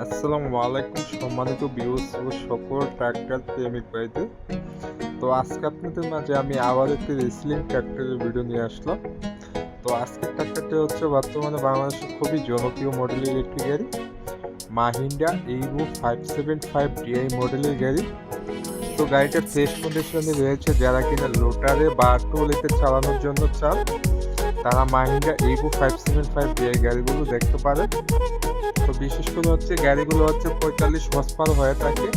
আসসালামু আলাইকুম সম্মানিত ভিউয়ার্স ও সকল ট্রাক্টর প্রেমিক ভাইদের। তো আজকে আপনাদের মাঝে আমি আবার একটি রেসলিং ট্রাক্টরের ভিডিও নিয়ে আসলাম। তো আজকের ট্রাক্টরটি হচ্ছে বর্তমানে বাংলাদেশের খুবই জনপ্রিয় মডেলের একটি গাড়ি, মাহিন্দ্রা এইভো 575 ডিআই মডেলের গাড়ি। তো গাড়িটা ফ্রেশ কন্ডিশনে রয়েছে। যারা কিনা লোটারে বা ট্রলিতে চালানোর জন্য চান তারা মাহিন্দ্রা এইভো 575 ডিআই গাড়িগুলো দেখতে পারেন। তো বিশেষ করে হচ্ছে গাড়িগুলো হচ্ছে 45 হর্স পাওয়ার হয়ে থাকে।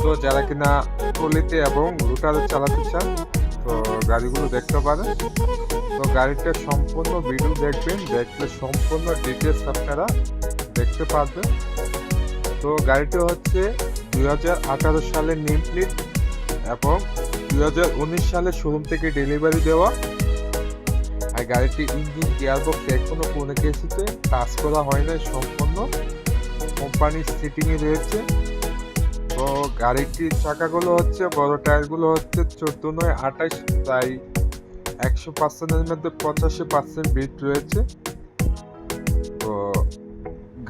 তো যারা কিনা ট্রলিতে এবং লোটারে চালাতে চান তো গাড়িগুলো দেখতে পারেন। তো গাড়িটার সম্পূর্ণ ভিডিও দেখবেন, দেখলে সম্পূর্ণ ডিটেলস আপনারা দেখতে পারবেন। তো গাড়িটি হচ্ছে 2018 সালের নেম প্লেট এবং 2019 সালে শোরুম থেকে ডেলিভারি দেওয়া। আর গাড়িটির ইঞ্জিন গিয়ারবক্স এখনো কোনো কিছুতে কাজ করা হয় না, সম্পূর্ণ কোম্পানির সিটিংয়ে রয়েছে। তো গাড়িটির চাকাগুলো হচ্ছে বড় টায়ারগুলো হচ্ছে 14/28, তাই 100%-এর মধ্যে 85% বিট রয়েছে। তো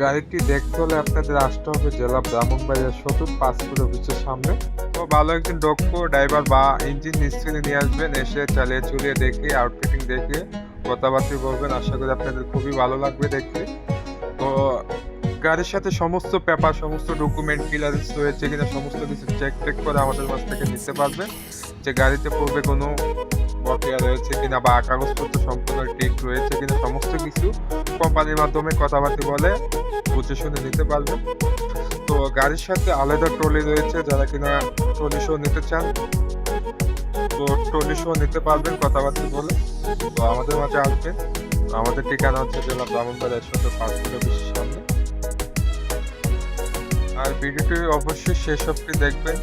গাড়িটি দেখতে হলে আপনাদের আসতে হবে জেলা ব্রাহ্মণবাড়িয়া সদর পাসপোর্ট অফিসের সামনে। তো ভালো একজন দক্ষ ড্রাইভার বা ইঞ্জিন মিস্ত্রি নিয়ে আসবেন, এসে চালিয়ে চুলিয়ে দেখে আউটফিটিং দেখে কথাবার্তা বলবেন। আশা করি আপনাদের খুবই ভালো লাগবে দেখতে। তো গাড়ির সাথে সমস্ত পেপার, সমস্ত ডকুমেন্ট ক্লিয়ারেন্স রয়েছে কিনা সমস্ত কিছু চেক করে আমাদের কাছ থেকে নিতে পারবেন। যে গাড়িতে পূর্বে কোনো বকেয়া রয়েছে কিনা বা কাগজপত্র সম্পূর্ণ ঠিক রয়েছে কিনা সমস্ত কিছু কোম্পানির মাধ্যমে কথাবার্তা বলে বুঝে শুনে নিতে পারবেন। তো গাড়ির সাথে আলাদা ট্রলি রয়েছে, যারা কিনা ট্রলি শো নিতে চান তো ট্রলি শো নিতে পারবেন কথাবার্তা বলে। তো আমাদের মাঝে আসবেন। আমাদের ঠিকানা হচ্ছে জেলা ব্রাহ্মণবাড়িয়া সদর পাসপোর্ট অফিসের সামনে। আর ভিডিওটি অবশ্যই শেষ অবধি দেখবেন,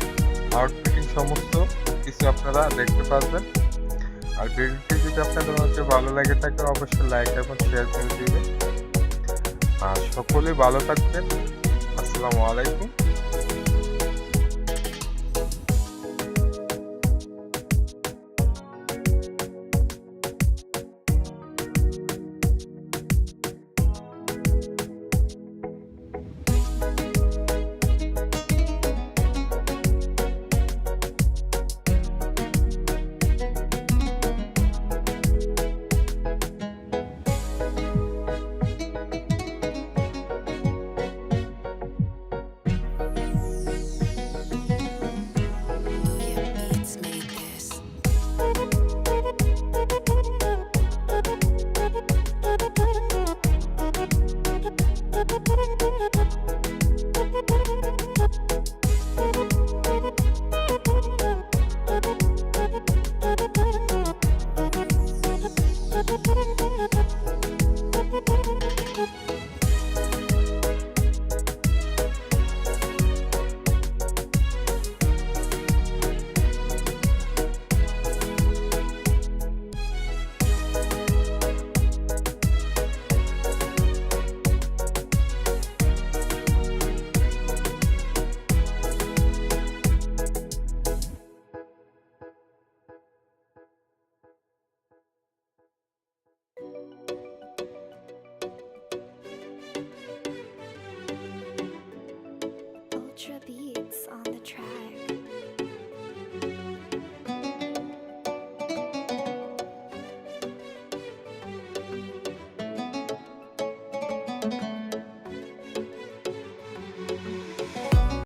আউটফিটিং সমস্ত কিছু আপনারা দেখতে পারবেন। আর ভিডিওটি যদি আপনাদের মধ্যে ভালো লাগে থাকে অবশ্যই লাইক এবং শেয়ার করে দিবেন। আর সকলেই ভালো থাকবেন। আসসালামু আলাইকুম। Thank you.